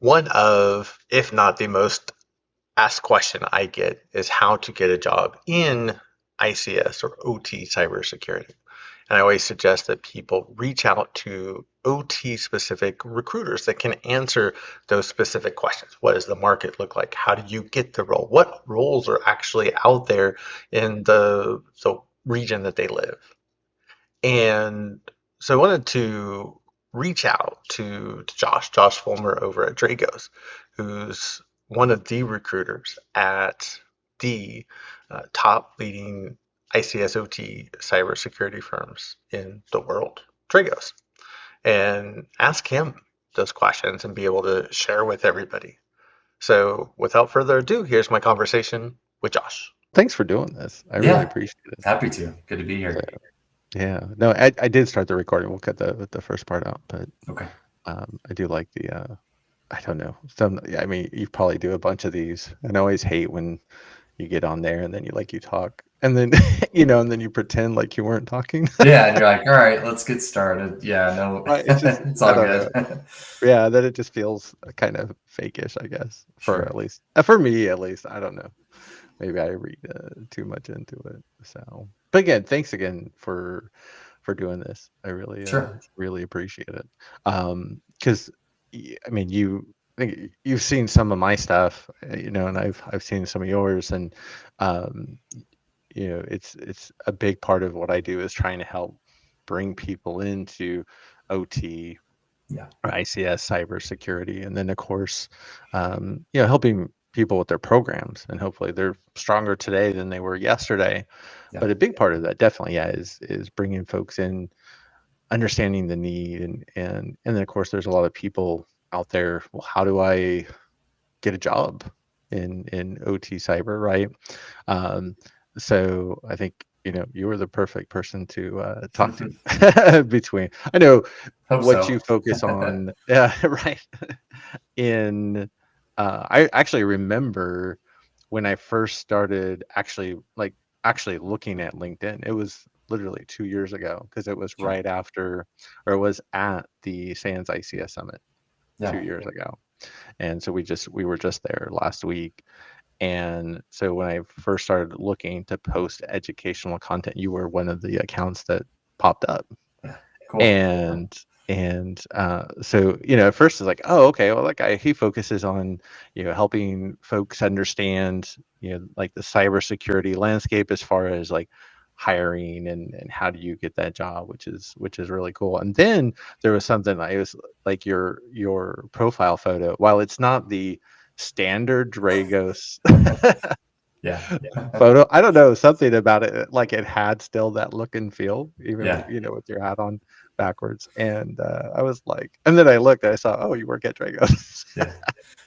one of, if not the most asked question I get is how to get a job in ICS or OT cybersecurity. And I always suggest that people reach out to OT specific recruiters that can answer those specific questions. What does the market look like? How do you get the role? What roles are actually out there in the region that they live? And so I wanted to reach out to Josh Fullmer over at Dragos, who's one of the recruiters at the top leading ICSOT cybersecurity firms in the world, Dragos, and ask him those questions and be able to share with everybody. So without further ado, here's my conversation with Josh. Thanks for doing this. I really Yeah, appreciate it. happy to. Good to be So, here. yeah, no, I did start the recording. We'll cut the first part out, but Okay. I do like the I don't know. I mean, you probably do a bunch of these, and I always hate when you get on there and then you talk, and then and then you pretend like you weren't talking. Yeah, and you're like, all right, let's get started. Yeah, no, Right? It's just it's I all don't know. good. Yeah, then it just feels kind of fakeish, I guess. For Sure. at least for me, at least. I don't know. Maybe I read too much into it. So, but again, thanks again for doing this. I really Sure. really appreciate it. Because I mean, you've seen some of my stuff, and I've seen some of yours, and um, it's a big part of what I do is trying to help bring people into OT Yeah. or ICS cybersecurity, and then of course, helping people with their programs, and hopefully they're stronger today than they were yesterday. Yeah. But a big part of that definitely, yeah, is bringing folks in, understanding the need, and then of course there's a lot of people out there. Well, how do I get a job in OT cyber, right? Um, so I think you were the perfect person to talk to between. I know Hope what so. you focus on, yeah, right. In I actually remember when I first started actually looking at LinkedIn. It was literally 2 years ago because it was Sure. right after, or it was at the Sands ICS Summit Yeah. 2 years ago, and so we were just there last week. And so when I first started looking to post educational content, you were one of the accounts that popped up. Yeah. Cool. And so at first it's like, oh, okay, well, that guy, he focuses on helping folks understand like the cybersecurity landscape as far as like hiring and how do you get that job, which is really cool. And then there was something like, it was like your profile photo, while it's not the standard Dragos Yeah. photo, I don't know, something about it, like it had still that look and feel, even Yeah. with your hat on backwards. And I was like, and then I looked and I saw, oh, you work at Dragos. Yeah.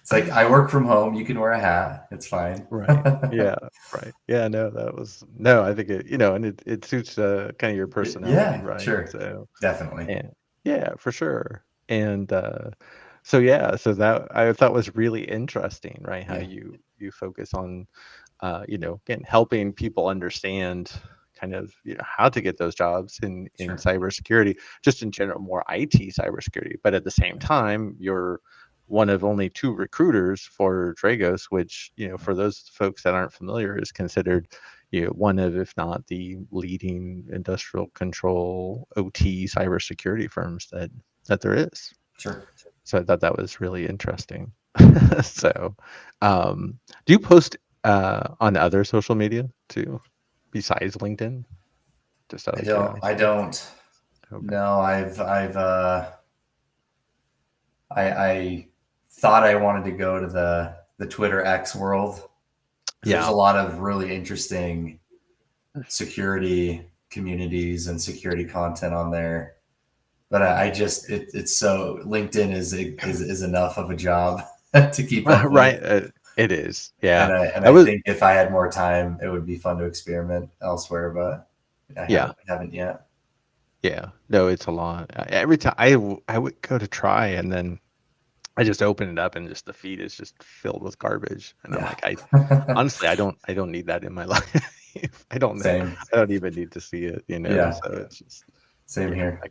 It's like I work from home. You can wear a hat. It's fine. Right. Yeah. Right. Yeah. No, that was no. I think and it suits kind of your personality, Yeah. right? Sure. So, Definitely. and yeah, for sure. And so yeah, so that I thought was really interesting, right? How Yeah. you focus on again, helping people understand kind of how to get those jobs in Sure. cybersecurity, just in general, more IT cybersecurity. But at the same time, you're one of only two recruiters for Dragos, which for those folks that aren't familiar, is considered one of, if not the leading industrial control OT cybersecurity firms that there is. Sure. So I thought that was really interesting. So, do you post on other social media too, besides LinkedIn? Just out I of don't. I curiosity. don't. Okay. No. I thought I wanted to go to the Twitter X world because there's a Yeah. lot of really interesting security communities and security content on there. But I just it's so LinkedIn is enough of a job to keep up with. Right. It is. And Yeah. I I was. think if I had more time, it would be fun to experiment elsewhere. But I Yeah. haven't yet. Yeah. No, it's a lot. Every time I would go to try, and then I just open it up, and just the feed is just filled with garbage, and I'm Yeah. like, I honestly, I don't need that in my life. Same. I don't even need to see it. Yeah. So it's just Same yeah, here.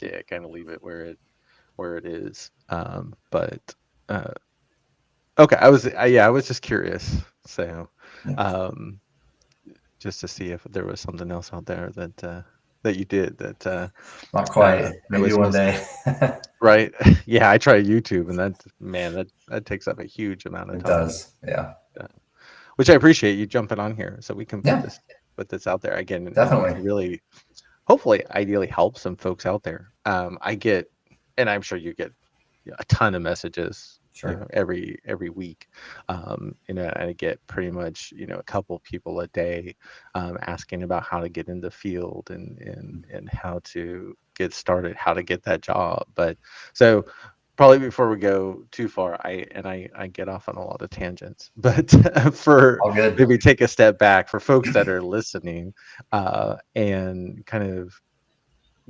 yeah, kind of leave it where it is. But Okay, I was just curious, so Yeah. um, just to see if there was something else out there that you did Not quite. that Maybe was one most day. right. Yeah, I try YouTube, and that takes up a huge amount of It time. does. Yeah. Which I appreciate you jumping on here so we can Yeah, put this out there again, and definitely. really hopefully ideally help some folks out there. I get, and I'm sure you get a ton of messages, Sure. every week. I get pretty much, a couple people a day, asking about how to get in the field and how to get started, how to get that job. But so probably before we go too far, I get off on a lot of tangents, but for All good. maybe take a step back for folks that are listening, and kind of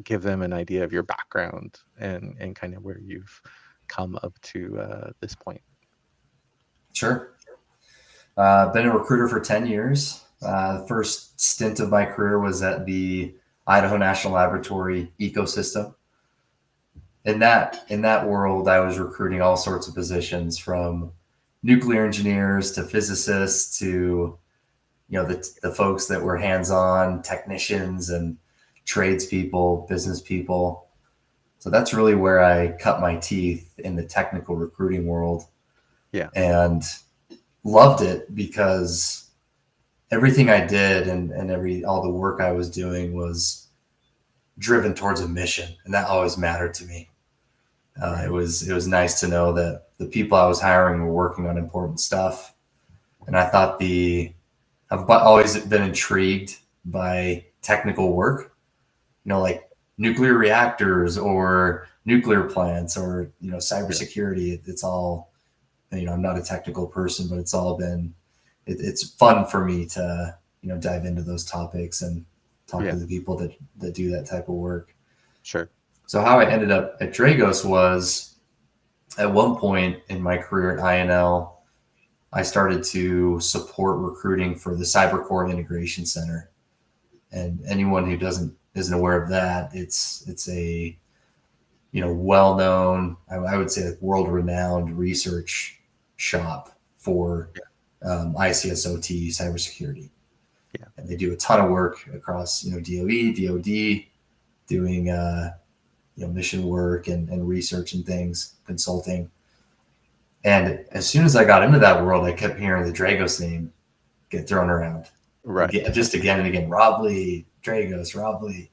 give them an idea of your background and kind of where you've come up to this point. Sure. Been a recruiter for 10 years. The first stint of my career was at the Idaho National Laboratory ecosystem. In that world, I was recruiting all sorts of positions, from nuclear engineers to physicists to the folks that were hands-on technicians and tradespeople, business people. So that's really where I cut my teeth in the technical recruiting world, Yeah. and loved it because everything I did and all the work I was doing was driven towards a mission, and that always mattered to me. Right. It was nice to know that the people I was hiring were working on important stuff, and I thought I've always been intrigued by technical work, like nuclear reactors or nuclear plants or cybersecurity. It's all, I'm not a technical person, but it's all been it's fun for me to dive into those topics and talk Yeah. to the people that do that type of work. Sure. So how I ended up at Dragos was, at one point in my career at INL, I started to support recruiting for the Cyber Integration Center. And anyone who isn't aware of that, it's a well-known, I would say, like world-renowned research shop for ICSOT cybersecurity. Yeah. And they do a ton of work across DOE, DOD, doing mission work and research and things, consulting. And as soon as I got into that world, I kept hearing the Dragos name get thrown around. Right. Just again and again. Rob Lee, Dragos, Rob Lee.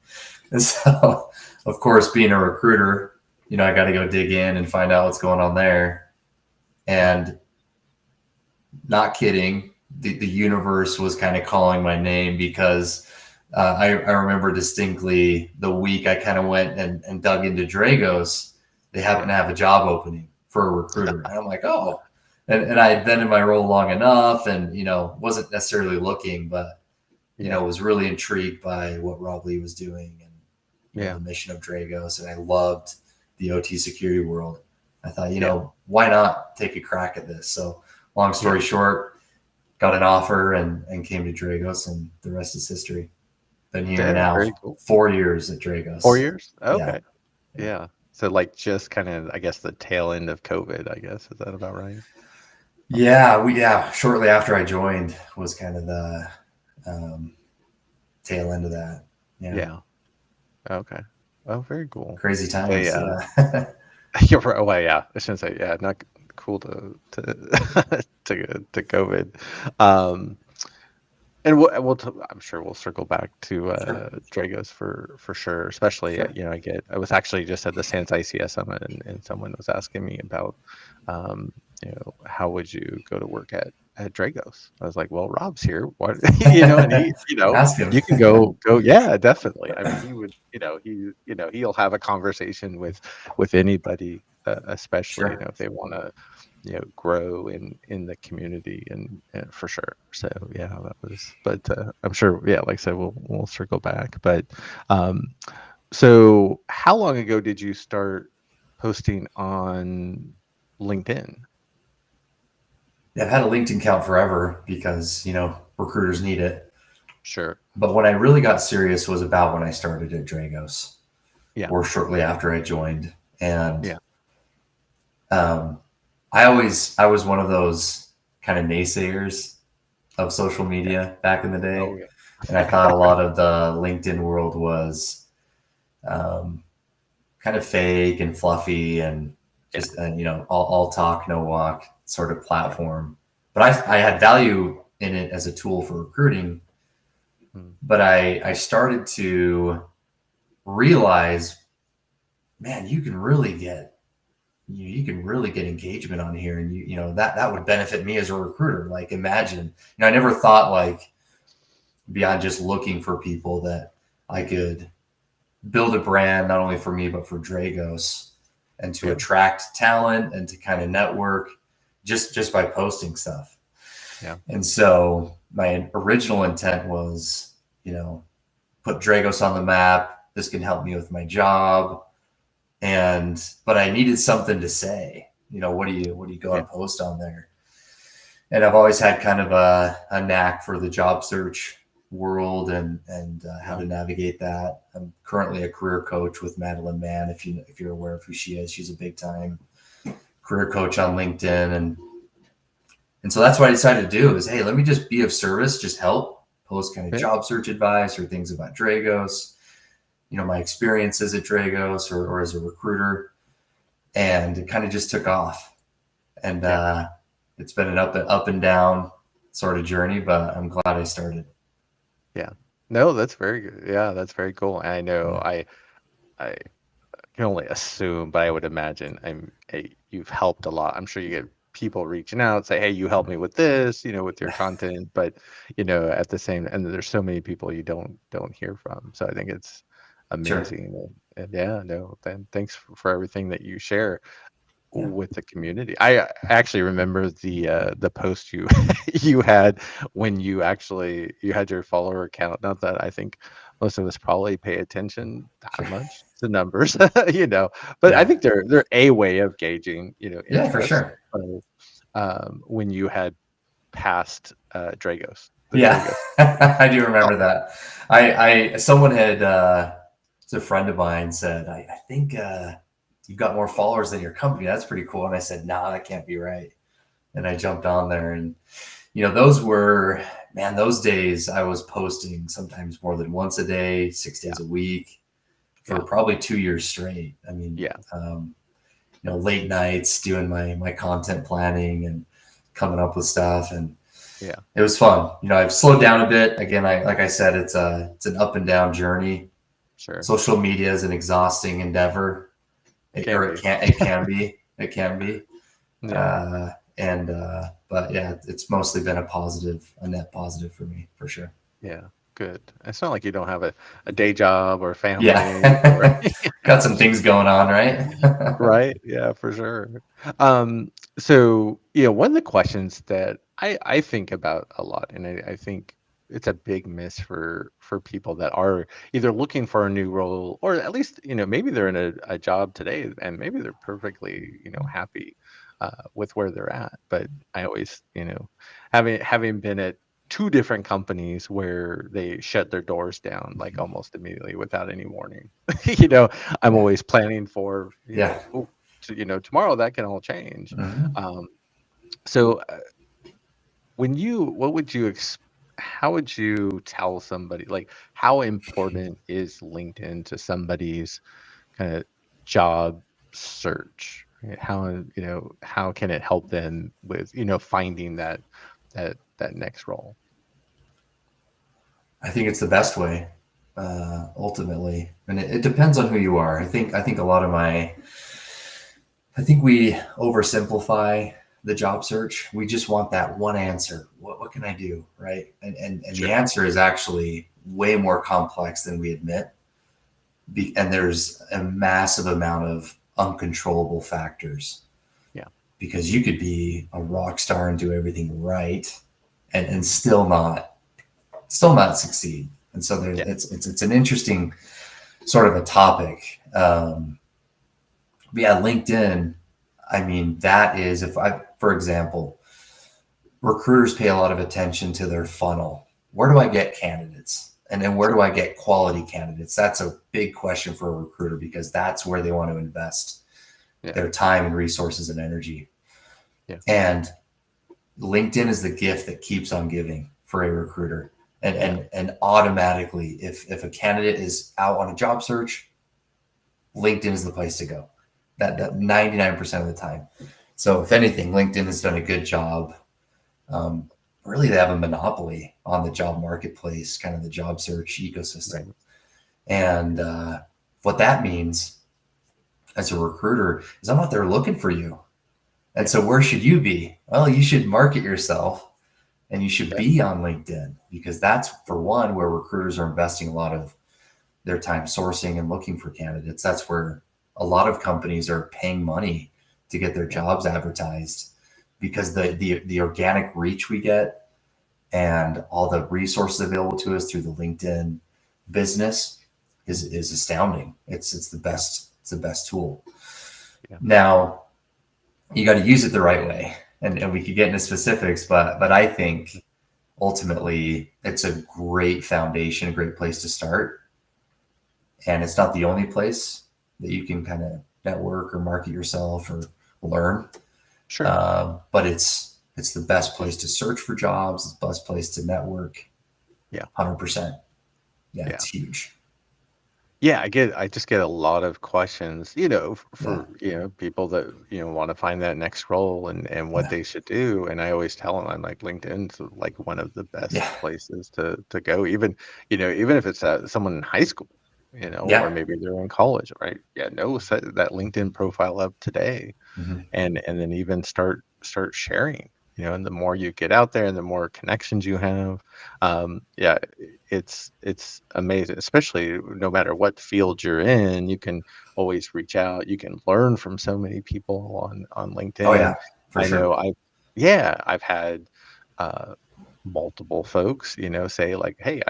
And so, of course, being a recruiter, I got to go dig in and find out what's going on there. And not kidding, the universe was kind of calling my name, because I remember distinctly the week I kind of went and dug into Dragos. They happened to have a job opening for a recruiter. And I'm like, oh. And I had been in my role long enough and, wasn't necessarily looking, but, was really intrigued by what Rob Lee was doing and the mission of Dragos. And I loved the OT security world. I thought, why not take a crack at this? So long story short, got an offer and came to Dragos, and the rest is history. Been here now Very cool. 4 years at Dragos. 4 years? Okay. Yeah. So like just kind of, I guess, the tail end of COVID, I guess. Is that about right? Yeah. Shortly after I joined was kind of the tail end of that. Yeah. Okay. Oh, very cool. Crazy times. Yeah. You're right. Well, yeah. I shouldn't say, yeah, not cool to to COVID. And I'm sure we'll circle back to Dragos for sure. Especially, Sure. I was actually just at the SANS ICS summit, and someone was asking me about, how would you go to work at Dragos? I was like, well, Rob's here. What, and he, Ask him. you can go. Yeah, definitely. I mean, he would, he'll have a conversation with anybody, especially, Sure. if they want to, grow in the community and for sure. So yeah, that was, but I'm sure, yeah, like I said, we'll circle back. But so how long ago did you start posting on LinkedIn? Yeah, I've had a LinkedIn account forever because, recruiters need it. Sure. But when I really got serious was about when I started at Dragos. Yeah. Or shortly after I joined. And Yeah. I was one of those kind of naysayers of social media back in the Oh day, yeah. and I thought a lot of the LinkedIn world was um, kind of fake and fluffy and Yeah. just all talk no walk sort of Yeah. platform. But I had value in it as a tool for recruiting. Mm. But I started to realize, man, you can really get engagement on here, and that would benefit me as a recruiter. Like, imagine, I never thought, like, beyond just looking for people, that I could build a brand not only for me but for Dragos, and to Yeah. attract talent and to kind of network just by posting stuff. Yeah. And so my original intent was, put Dragos on the map. This can help me with my job. But I needed something to say. What do you go Yeah. and post on there? And I've always had kind of a knack for the job search world, and how Yeah. to navigate that. I'm currently a career coach with Madeline Mann. If you're aware of who she is, she's a big time career coach on LinkedIn, and so that's what I decided to do is, hey, let me just be of service, just help post kind of Yeah. job search advice or things about Dragos, my experiences at Dragos, or as a recruiter, and it kind of just took off. And Yeah. it's been an up and down sort of journey, but I'm glad I started. Yeah. No, that's very good. Yeah, that's very cool. And I know Yeah, I can only assume, but I would imagine you've helped a lot. I'm sure you get people reaching out, say, "Hey, you help me with this," with your content. But at the same, and there's so many people you don't hear from. So I think it's sure. amazing. And yeah, no, then thanks for everything that you share Yeah, with the community. I actually remember the post you you had when you had your follower count. Not that I think most of us probably pay attention that sure. much to numbers, but I Yeah, think they're a way of gauging, yeah, for interest. sure. So, when you had passed Dragos, the Yeah, Dragos. I do Oh, remember that. I someone had it's a friend of mine said, I think you've got more followers than your company. That's pretty cool. And I said, nah, that can't be right. And I jumped on there, and those were, man, those days I was posting sometimes more than once a day, 6 days yeah, a week, for yeah, probably 2 years straight. I mean, yeah, late nights doing my content planning and coming up with stuff, and yeah, it was fun. I've slowed down a bit. Again, like I said, it's an up and down journey. sure. Social media is an exhausting endeavor, It or can be. it can be. Yeah. Uh, and But yeah, it's mostly been a net positive for me, for sure. Yeah, good. It's not like you don't have a day job or family or Yeah, got some things going on, right? right? Yeah, for sure. So one of the questions that I think about a lot, and I think it's a big miss for people that are either looking for a new role, or at least maybe they're in a job today and maybe they're perfectly happy with where they're at. But I always having been at two different companies where they shut their doors down like almost immediately without any warning. you know I'm Yeah, always planning for, yeah. oh, tomorrow that can all change. Mhm. Um, so when you, what would you, how would you tell somebody, like, how important is LinkedIn to somebody's kind of job search? Right? How can it help them with, finding that next role? I think it's the best way, ultimately, and it depends on who you are. I think a lot of I think we oversimplify the job search. We just want that one answer. What can I do, right? And the Sure. answer is actually way more complex than we admit. And there's a massive amount of uncontrollable factors, Yeah. because you could be a rock star and do everything right, and still not succeed. And so Yeah. it's an interesting sort of a topic. But yeah, LinkedIn. I mean, that is, if I, for example, recruiters pay a lot of attention to their funnel. Where do I get candidates? And then where do Sure. I get quality candidates? That's a big question for a recruiter, because that's where they want to invest Yeah. their time and resources and energy. Yeah. And LinkedIn is the gift that keeps on giving for a recruiter. And automatically, if a candidate is out on a job search, LinkedIn is the place to go. That 99% of the time. So if anything, LinkedIn has done a good job. Really, they have a monopoly on the job marketplace, kind of the job search ecosystem. Right. And what that means as a recruiter is I'm not there looking for you. And so where should you be? Well, you should market yourself and you should be on LinkedIn, because that's, for one, where recruiters are investing a lot of their time sourcing and looking for candidates. That's where a lot of companies are paying money to get their jobs advertised, because the organic reach we get and all the resources available to us through the LinkedIn business is astounding. It's the best. It's the best tool. Yeah. Now, you got to use it the right way, and we could get into specifics, but I think ultimately it's a great foundation, a great place to start. And it's not the only place that you can kind of network or market yourself or learn. Sure. But it's the best place to search for jobs. It's the best place to network. Yeah. 100%. Yeah, it's huge. Yeah, I just get a lot of questions, for people that, want to find that next role and what they should do. And I always tell them, I'm like, LinkedIn's like one of the best places to go, even if it's someone in high school, or maybe they're in college, right? Yeah, no, set that LinkedIn profile up today, and then even start sharing, and the more you get out there and the more connections you have, it's amazing, especially no matter what field you're in. You can always reach out. You can learn from so many people on LinkedIn. Oh yeah, for I sure. know I've had multiple folks, say like, hey,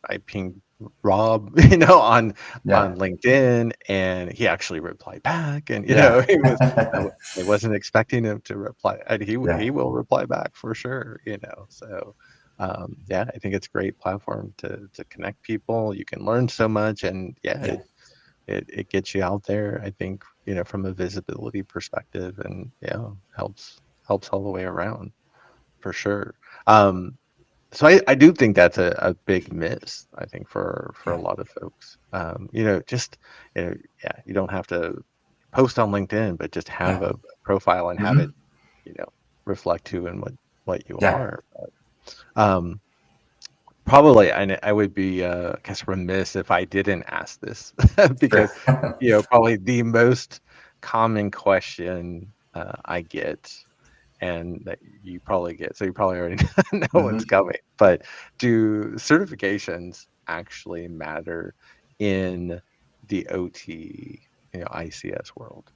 I pinged Rob, on LinkedIn, and he actually replied back, and I wasn't expecting him to reply, and he will reply back for sure, So I think it's a great platform to connect people. You can learn so much, and it gets you out there, I think, from a visibility perspective, and helps all the way around for sure. So I do think that's a big miss, I think, for a lot of folks. Just, you don't have to post on LinkedIn, but just have a profile and have it, reflect who and what you are. But, probably, I would be, I guess, remiss if I didn't ask this, because, probably the most common question I get, and that you probably get, so you probably already know what's coming, but do certifications actually matter in the OT, ICS world,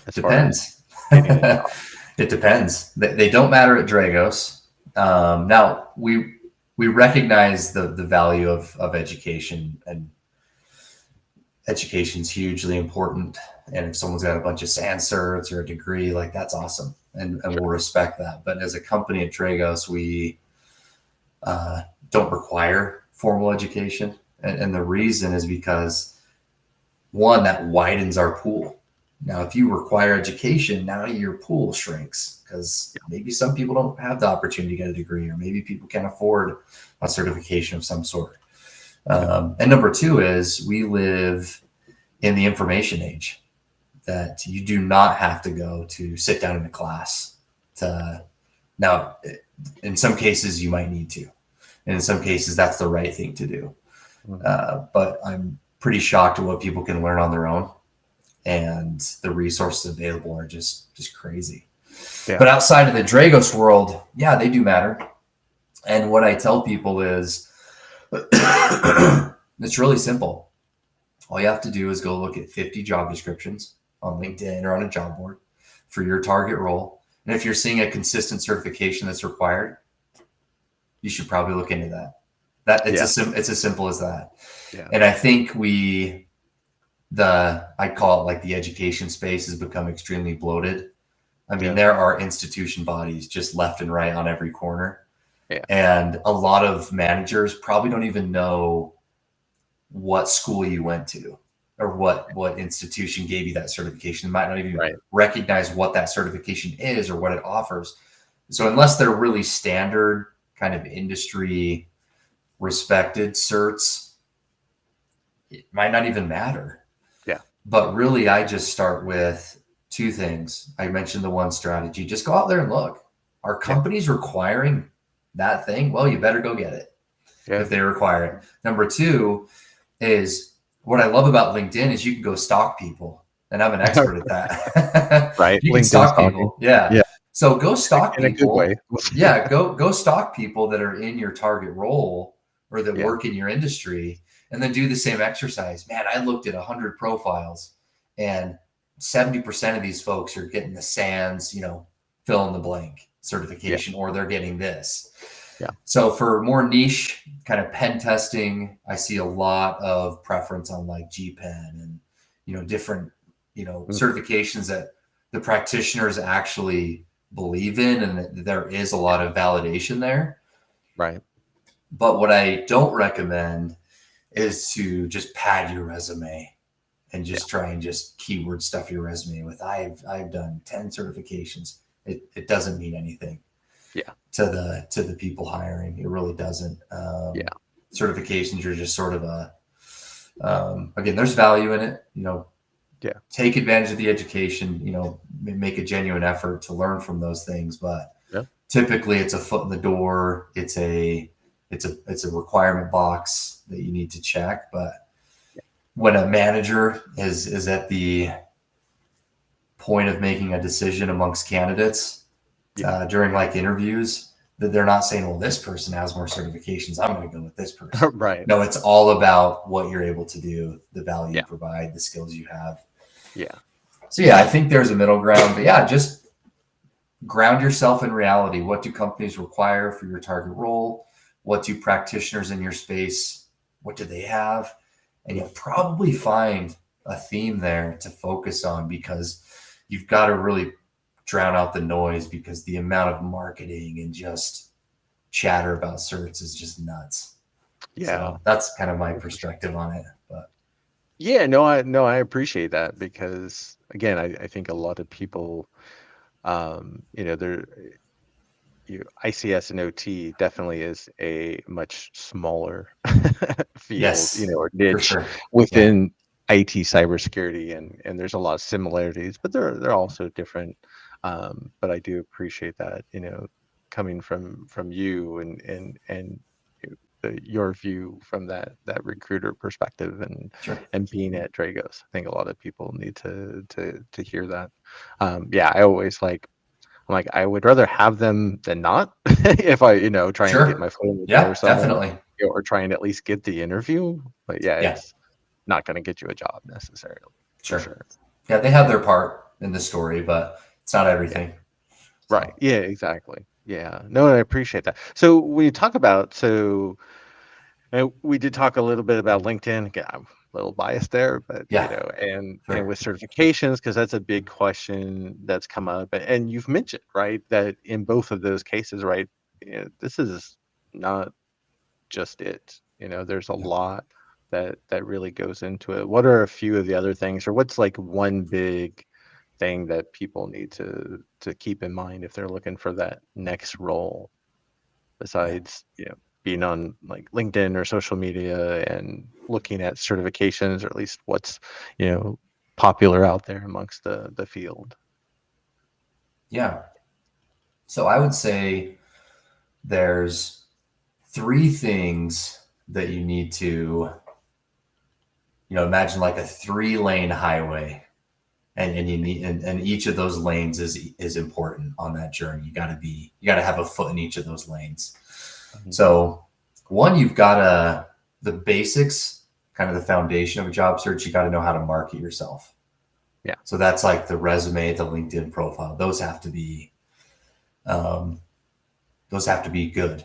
as far as Depends. getting a job? It depends. They don't matter at Dragos. Now we recognize the value of education, and education's hugely important. And if someone's got a bunch of SAN certs or a degree, like, that's awesome, and we'll respect that. But as a company at Dragos, we don't require formal education, and the reason is because, one, that widens our pool. Now, if you require education, now your pool shrinks, because maybe some people don't have the opportunity to get a degree, or maybe people can't afford a certification of some sort. And number two is, we live in the information age, that you do not have to go to sit down in a class now, in some cases you might need to, and in some cases that's the right thing to do. But I'm pretty shocked at what people can learn on their own, and the resources available are just crazy. But outside of the Dragos world, they do matter. And what I tell people is, it's really simple. All you have to do is go look at 50 job descriptions on LinkedIn or on a job board for your target role. And if you're seeing a consistent certification that's required, you should probably look into that. It's as simple as that. And I think I call it, like, the education space has become extremely bloated. I mean, there are institution bodies just left and right on every corner. And a lot of managers probably don't even know what school you went to. or what institution gave you that certification. They might not even Right. recognize what that certification is or what it offers. So unless they're really standard kind of industry respected certs, it might not even matter. Yeah. But really, I just start with two things. I mentioned the one strategy. Just go out there and look. Are companies requiring that thing? Well, you better go get it if they require it. Number two is what I love about LinkedIn is you can go stalk people. And I'm an expert at that. Right. You can LinkedIn stalk stalking. people. Yeah. So go stalk in a good way. people. Yeah. Go stalk people that are in your target role or that Yeah. work in your industry, and then do the same exercise. Man, I looked at 100 profiles and 70% of these folks are getting the SANS, fill in the blank certification, or they're getting this. Yeah. So for more niche kind of pen testing, I see a lot of preference on like GPen and, different, certifications that the practitioners actually believe in, and that there is a lot of validation there. Right. But what I don't recommend is to just pad your resume and just try and just keyword stuff your resume with. I've done 10 certifications. It doesn't mean anything. Yeah. To the people hiring, it really doesn't. Certifications are just sort of again, there's value in it. Take advantage of the education. Make a genuine effort to learn from those things. But typically, it's a foot in the door. It's a requirement box that you need to check. But when a manager is at the point of making a decision amongst candidates during like interviews, that they're not saying, well, this person has more certifications, I'm going to go with this person. Right. No, it's all about what you're able to do, the value you provide, the skills you have. Yeah. So I think there's a middle ground, but just ground yourself in reality. What do companies require for your target role? What do practitioners in your space, what do they have? And you'll probably find a theme there to focus on, because you've got to really drown out the noise, because the amount of marketing and just chatter about certs is just nuts. Yeah. So that's kind of my perspective on it. But I appreciate that, because again, I think a lot of people, ICS and OT definitely is a much smaller field, or niche within IT cybersecurity, and there's a lot of similarities, but they're also different. But I do appreciate that, coming from you and your view from that recruiter perspective, and being at Dragos. I think a lot of people need to hear that. I always I'm like, I would rather have them than not if I, try and get my foot in the door somewhere, definitely. or try and at least get the interview. But it's not going to get you a job necessarily. Sure. Yeah, they have their part in the story, but it's not everything. Right. Yeah, exactly. Yeah. No, I appreciate that. So when you talk about, we did talk a little bit about LinkedIn. Again, I'm a little biased there, but and with certifications, because that's a big question that's come up. And you've mentioned, right, that in both of those cases, right, this is not just it. There's a lot that really goes into it. What are a few of the other things, or what's like one big thing that people need to keep in mind if they're looking for that next role, besides being on like LinkedIn or social media and looking at certifications, or at least what's popular out there amongst the field? So I would say there's 3 things that you need to imagine, like a 3-lane highway, and you need, and each of those lanes is important on that journey. You got to have a foot in each of those lanes. Mm-hmm. So one, you've got the basics, kind of the foundation of a job search. You got to know how to market yourself. Yeah. So that's like the resume, the LinkedIn profile. Those have to be good.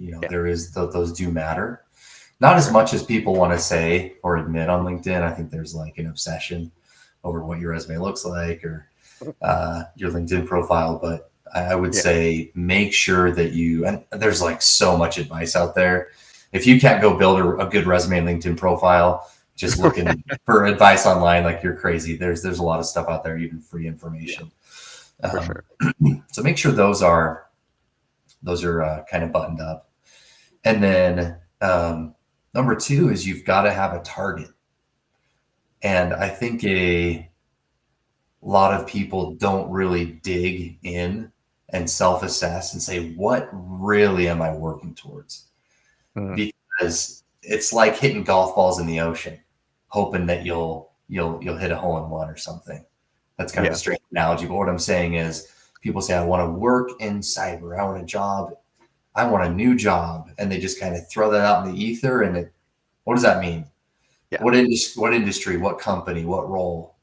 Those do matter. Not as much as people want to say or admit on LinkedIn. I think there's like an obsession over what your resume looks like, or your LinkedIn profile. But I would say make sure that and there's like so much advice out there. If you can't go build a good resume and LinkedIn profile, just looking for advice online like you're crazy. There's a lot of stuff out there, even free information. For sure. So make sure those are kind of buttoned up. And then number 2 is you've got to have a target. And I think a lot of people don't really dig in and self-assess and say, what really am I working towards? Because it's like hitting golf balls in the ocean, hoping that you'll hit a hole in one or something. That's kind of a strange analogy, but what I'm saying is people say, I want to work in cyber. I want a job. I want a new job. And they just kind of throw that out in the ether. And what does that mean? Yeah. What industry, what company, what role?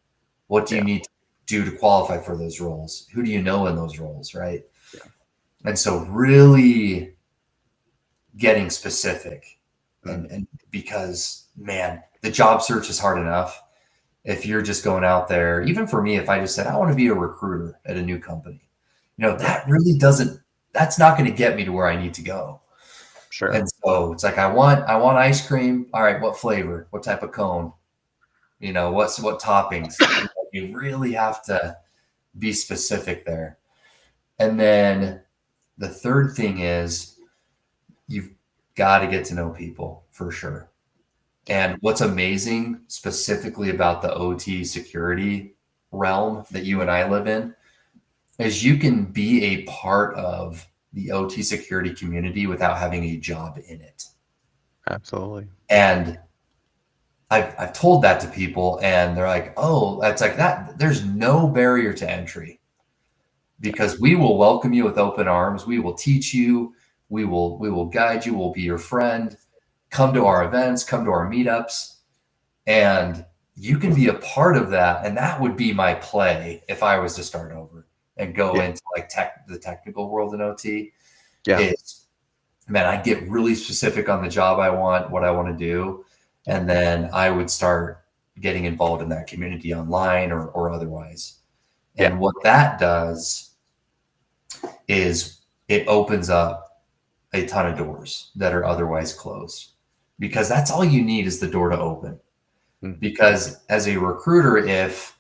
What do you need to do to qualify for those roles? Who do you know in those roles, right? Yeah. And so really getting specific and because, man, the job search is hard enough. If you're just going out there, even for me, if I just said, I want to be a recruiter at a new company, that really that's not going to get me to where I need to go. Sure. And so it's like, I want ice cream. All right. What flavor? What type of cone? What toppings? You really have to be specific there. And then the third thing is you've got to get to know people for sure. And what's amazing specifically about the OT security realm that you and I live in is you can be a part of the OT security community without having a job in it. Absolutely. And I've told that to people and they're like, oh, that's like that. There's no barrier to entry because we will welcome you with open arms. We will teach you. We will guide you. We'll be your friend. Come to our events, come to our meetups, and you can be a part of that. And that would be my play if I was to start over and go into like the technical world in OT. Yeah. Man, I get really specific on the job I want, what I want to do. And then I would start getting involved in that community online or otherwise. And what that does is it opens up a ton of doors that are otherwise closed, because that's all you need is the door to open. Because as a recruiter, if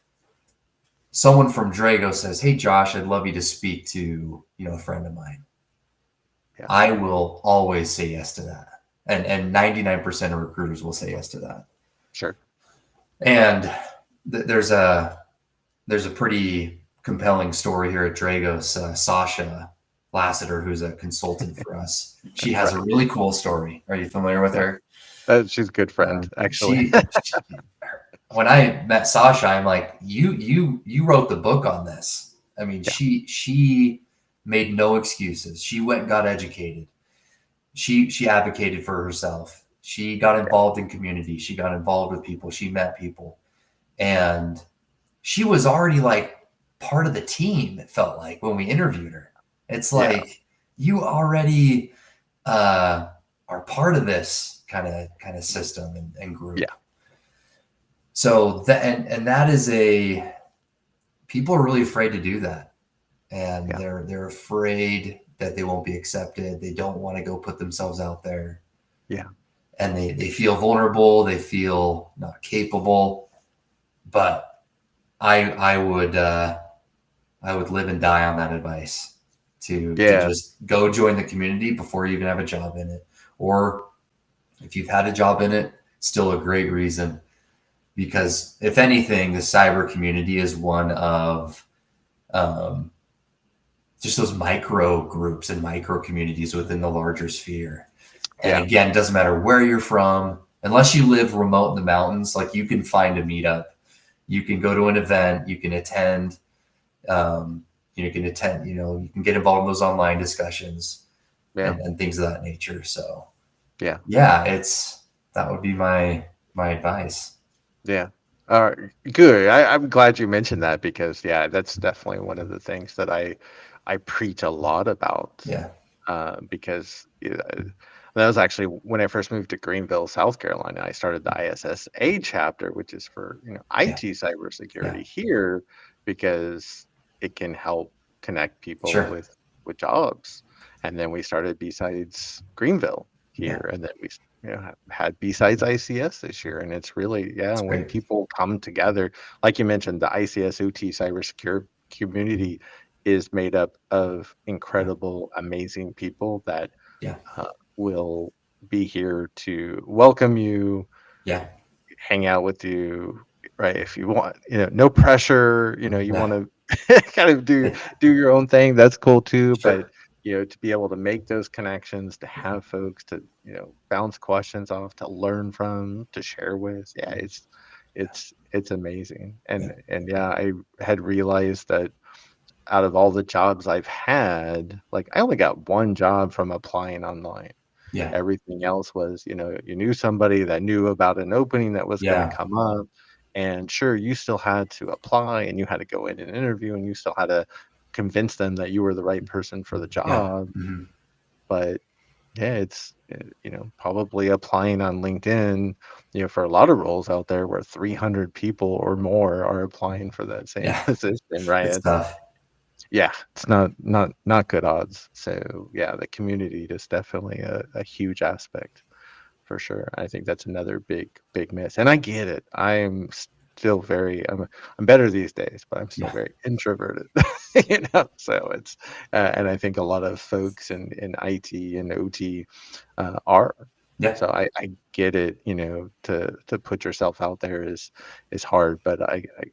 someone from Dragos says, hey, Josh, I'd love you to speak to, a friend of mine, I will always say yes to that. And 99% of recruiters will say yes to that. Sure. And there's a pretty compelling story here at Dragos. Sasha Lassiter, who's a consultant for us, she has a really cool story. Are you familiar with her? She's a good friend, actually. When I met Sasha, I'm like, you wrote the book on this. I mean, she made no excuses. She went and got educated. She advocated for herself. She got involved in community. She got involved with people. She met people. And she was already like part of the team, it felt like, when we interviewed her. It's like you already are part of this kind of system and group. Yeah. So that is people are really afraid to do that. And they're afraid that they won't be accepted. They don't want to go put themselves out there. Yeah. And they feel vulnerable. They feel not capable. But I would live and die on that advice to just go join the community before you even have a job in it. Or if you've had a job in it, still a great reason. Because if anything, the cyber community is one of just those micro groups and micro communities within the larger sphere. And again, it doesn't matter where you're from, unless you live remote in the mountains, like you can find a meetup, you can go to an event, you can attend, you can get involved in those online discussions and things of that nature. So that would be my advice. Yeah. Good. I'm glad you mentioned that, because that's definitely one of the things that I preach a lot about. Yeah. Because that was actually when I first moved to Greenville, South Carolina. I started the ISSA chapter, which is for IT cybersecurity here, because it can help connect people with jobs. And then we started B-Sides Greenville here, and then we had besides ICS this year, and it's really It's when great. people come together, like you mentioned, the ICS OT cybersecurity community is made up of incredible, amazing people that Yeah. will be here to welcome you, Yeah. hang out with you, right? If you want, no pressure, you Yeah. want to kind of do your own thing, that's cool too. But Sure. to be able to make those connections, to have folks to, bounce questions off, to learn from, to share with, it's amazing. Yeah. And yeah, I had realized that out of all the jobs I've had, like I only got one job from applying online. Yeah. Everything else was, you knew somebody that knew about an opening that was going to Yeah. come up. And sure, you still had to apply and you had to go in and interview and you still had to convince them that you were the right person for the Yeah. job. Hmm. But yeah, it's, probably applying on LinkedIn, for a lot of roles out there where 300 people or more are applying for that same Yeah. position, right? It's tough. It's not good odds. So yeah, the community is definitely a huge aspect for sure. I think that's another big miss. And I get it. I'm still I'm better these days, but I'm still Yeah. very introverted. So it's and I think a lot of folks in IT and OT are. Yeah. So I get it, to put yourself out there is hard, but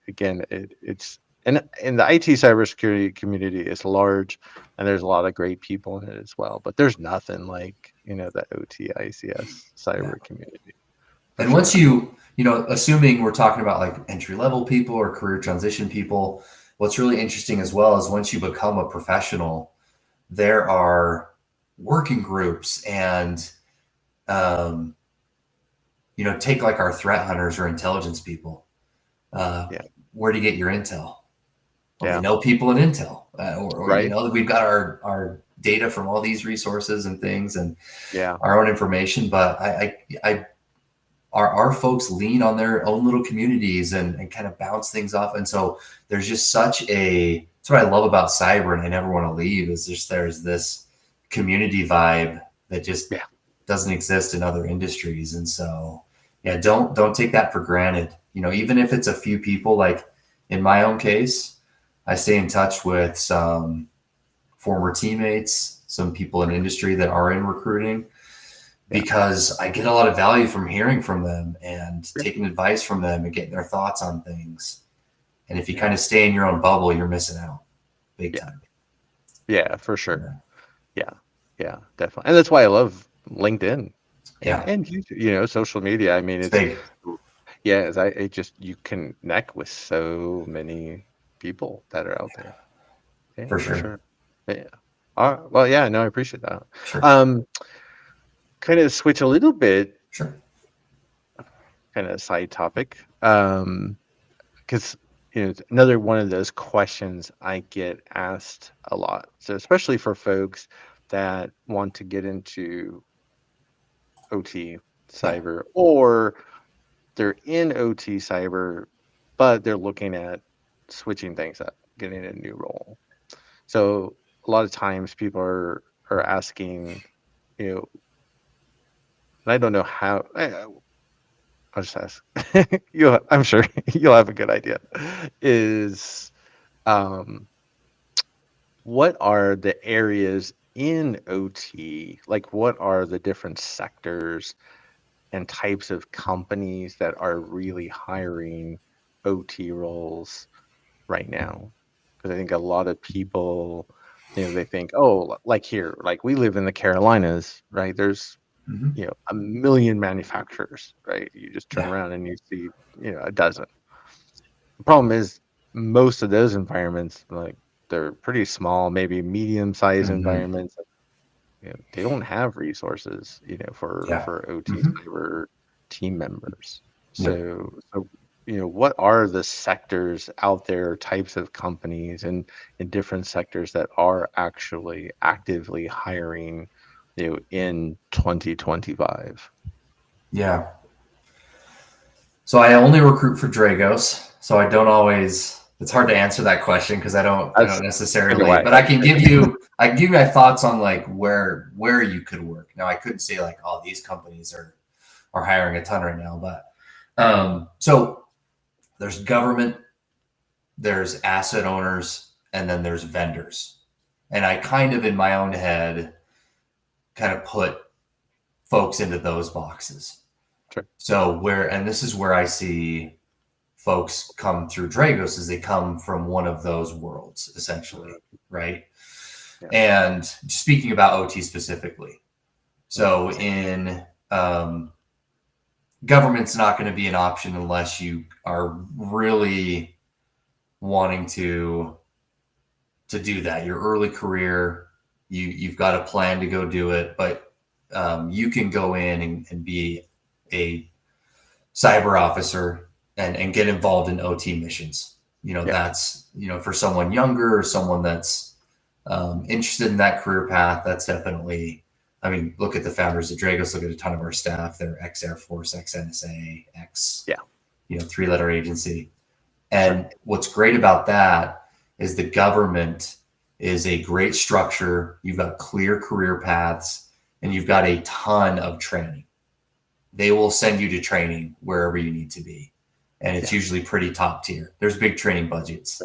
again it's and the IT cybersecurity community is large, and there's a lot of great people in it as well. But there's nothing like the OT ICS Yeah. cyber community for And once sure. assuming we're talking about like entry level people or career transition people, what's really interesting as well is once you become a professional, there are working groups and, um, take like our threat hunters or intelligence people. Uh, Yeah, where do you get your intel? Well, they yeah, know people in intel, or right. we've got our data from all these resources and things and Yeah, our own information. But our folks lean on their own little communities and kind of bounce things off. And so there's just that's what I love about cyber, and I never want to leave, is just there's this community vibe that just yeah, doesn't exist in other industries. And so yeah, don't take that for granted. Even if it's a few people, like in my own case, I stay in touch with some former teammates, some people in industry that are in recruiting, yeah, because I get a lot of value from hearing from them and yeah, taking advice from them and getting their thoughts on things. And if you yeah, kind of stay in your own bubble, you're missing out big yeah, time. yeah, for Yeah. sure. Yeah, yeah, definitely. And that's why I love LinkedIn Yeah. and YouTube, social media. I mean, It's it's big yeah, it just you connect with so many people that are out there. Yeah, for for sure. sure. Yeah. Well, yeah, no, I appreciate that. Sure. Um, Kind of switch a little bit, Sure. kind of side topic. Because it's another one of those questions I get asked a lot. So especially for folks that want to get into OT Yeah. cyber, or they're in OT cyber, but they're looking at switching things up, getting a new role. So a lot of times people are asking, you know, and I don't know how. I'll just ask. I'm sure you'll have a good idea. Is um, what are the areas in OT? Like, what are the different sectors and types of companies that are really hiring OT roles right now? Because I think a lot of people, they think, oh, like here, like we live in the Carolinas, right? There's Hmm. a million manufacturers, right? You just turn Yeah. around and you see, a dozen. The problem is most of those environments, like they're pretty small, maybe medium-sized Hmm. environments. They don't have resources, for Yeah. OT Hmm. cyber team members. Yep. So what are the sectors out there, types of companies and in different sectors that are actually actively hiring, in 2025? Yeah. So I only recruit for Dragos. So I don't always. It's hard to answer that question because I That's don't kind of necessarily. why I But asked it. I can give you my thoughts on like where you could work. Now I couldn't say like, oh, these companies are are hiring a ton right now. But so there's government, there's asset owners, and then there's vendors. And I kind of in my own head kind of put folks into those boxes. Sure. So and this is where I see folks come through Dragos, is they come from one of those worlds, essentially, right? Yeah. And speaking about OT specifically, so in government's not going to be an option unless you are really wanting to do that. Your early career, you've got a plan to go do it, but you can go in and be a cyber officer and get involved in OT missions. That's, for someone younger or someone that's interested in that career path, that's definitely, I mean, look at the founders of Dragos, look at a ton of our staff. They're ex-Air Force, ex-NSA, three-letter agency. And what's great about that is the government is a great structure. You've got clear career paths and you've got a ton of training. They will send you to training wherever you need to be. And it's usually pretty top tier. There's big training budgets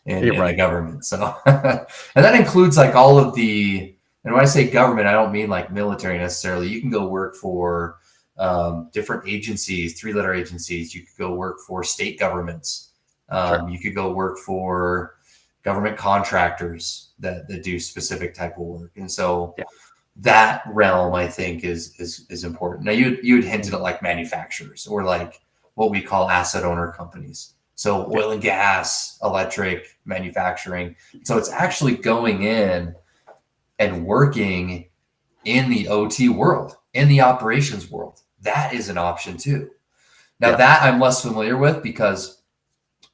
in the government. So, and that includes like all of the, and when I say government, I don't mean like military necessarily. You can go work for different agencies, three-letter agencies. You could go work for state governments. You could go work for government contractors that do specific type of work. And so that realm, I think, is important. Now, you had hinted at like manufacturers or like what we call asset owner companies. So oil and gas, electric, manufacturing. So it's actually going in and working in the OT world, in the operations world. That is an option too. Now that I'm less familiar with because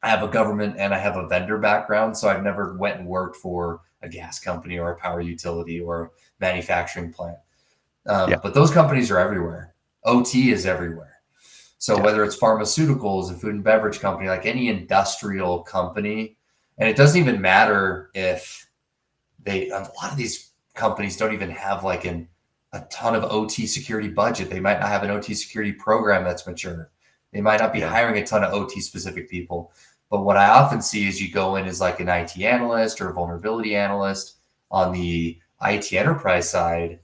I have a government and I have a vendor background. So I've never went and worked for a gas company or a power utility or a manufacturing plant. But those companies are everywhere. OT is everywhere. So whether it's pharmaceuticals, a food and beverage company, like any industrial company, and it doesn't even matter if a lot of these companies don't even have like a ton of OT security budget. They might not have an OT security program that's mature. They might not be hiring a ton of OT specific people. But what I often see is you go in as like an IT analyst or a vulnerability analyst on the IT enterprise side,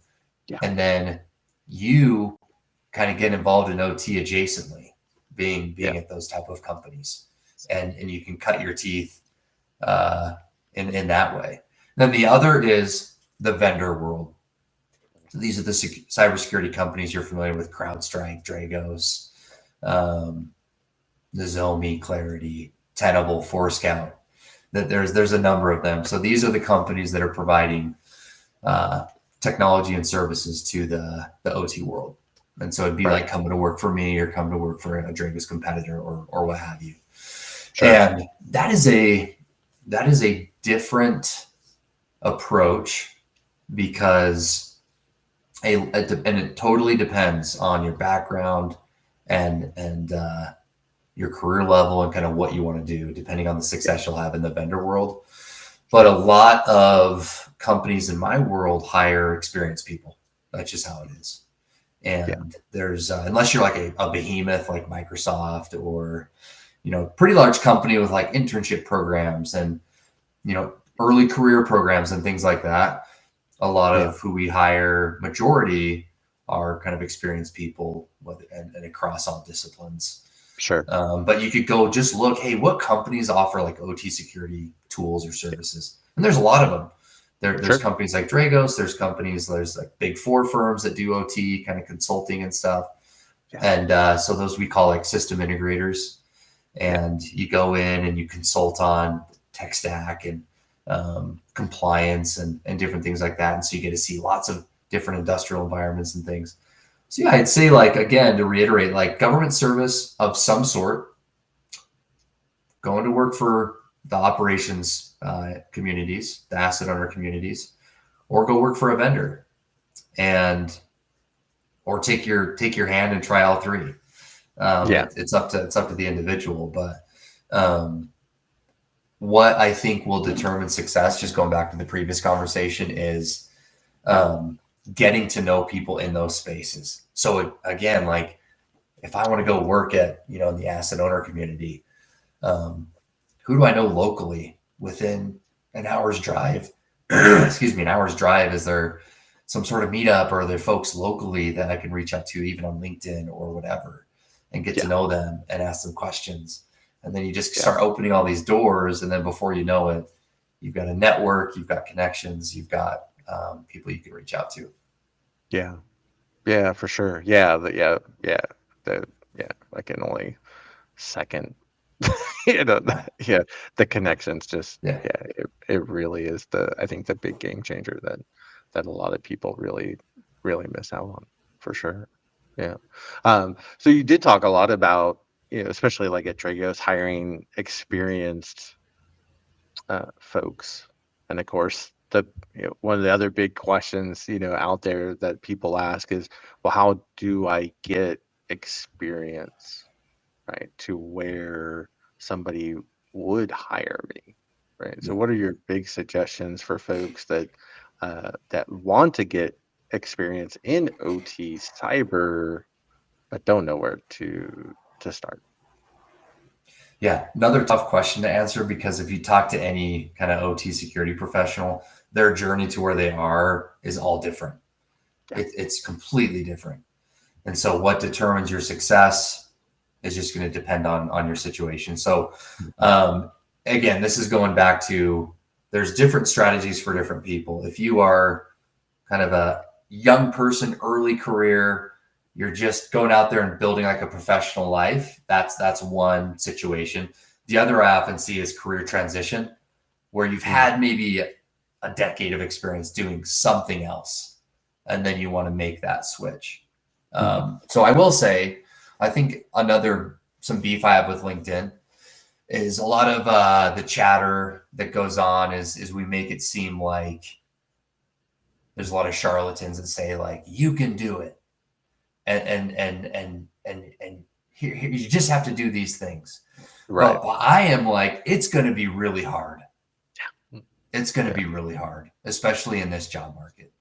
and then you kind of get involved in OT adjacently, being at those type of companies, and you can cut your teeth in that way. Then the other is the vendor world. So these are the cybersecurity companies you're familiar with: CrowdStrike, Dragos, Nozomi, Clarity, Tenable, Forescout. That there's a number of them. So these are the companies that are providing technology and services to the OT world. And so it'd be like coming to work for me or coming to work for a Dragos competitor or what have you. And that is a different approach because it totally depends on your background and your career level and kind of what you want to do, depending on the success you'll have in the vendor world. But a lot of companies in my world hire experienced people. That's just how it is. And there's unless you're like a behemoth like Microsoft or pretty large company with like internship programs and early career programs and things like that, a lot of who we hire, majority are kind of experienced people and across all disciplines. But you could go just look, hey, what companies offer like OT security tools or services? And there's a lot of them. There's companies like Dragos, there's like big four firms that do OT kind of consulting and stuff. And so those we call like system integrators. And you go in and you consult on tech stack and compliance and different things like that. And so you get to see lots of different industrial environments and things. So I'd say, like, again, to reiterate, like government service of some sort, going to work for the operations communities, the asset owner communities, or go work for a vendor or take your hand and try all three. It's up to the individual, but what I think will determine success, just going back to the previous conversation, is getting to know people in those spaces. So again, like if I want to go work at, you know, in the asset owner community, who do I know locally within an hour's drive? Excuse me, an hour's drive. Is there some sort of meetup, or are there folks locally that I can reach out to, even on LinkedIn or whatever, and get to Yeah. know them and ask them questions? And then you just Yeah. start opening all these doors, and then before you know it, you've got a network, you've got connections, you've got people you can reach out to. Yeah. Yeah, for sure. Yeah. I can only second, yeah, the connections just, Yeah. it really is I think the big game changer that a lot of people really, really miss out on, for sure. Yeah. So you did talk a lot about, especially like at Dragos, hiring experienced folks. And of course, one of the other big questions, out there that people ask is, well, how do I get experience, right, to where somebody would hire me, right? So Yeah. what are your big suggestions for folks that want to get experience in OT cyber, but don't know where to start? Yeah, another tough question to answer, because if you talk to any kind of OT security professional, their journey to where they are is all different. Yeah. It's completely different. And so what determines your success is just going to depend on your situation. So again, this is going back to, there's different strategies for different people. If you are kind of a young person, early career, you're just going out there and building like a professional life, that's one situation. The other I often see is career transition, where you've had maybe a decade of experience doing something else, and then you want to make that switch. So I will say, I think some beef I have with LinkedIn is a lot of the chatter that goes on is we make it seem like there's a lot of charlatans that say, like, you can do it, and here you just have to do these things. Right. But I am like, it's going to be really hard. Yeah. It's going to be really hard, especially in this job market.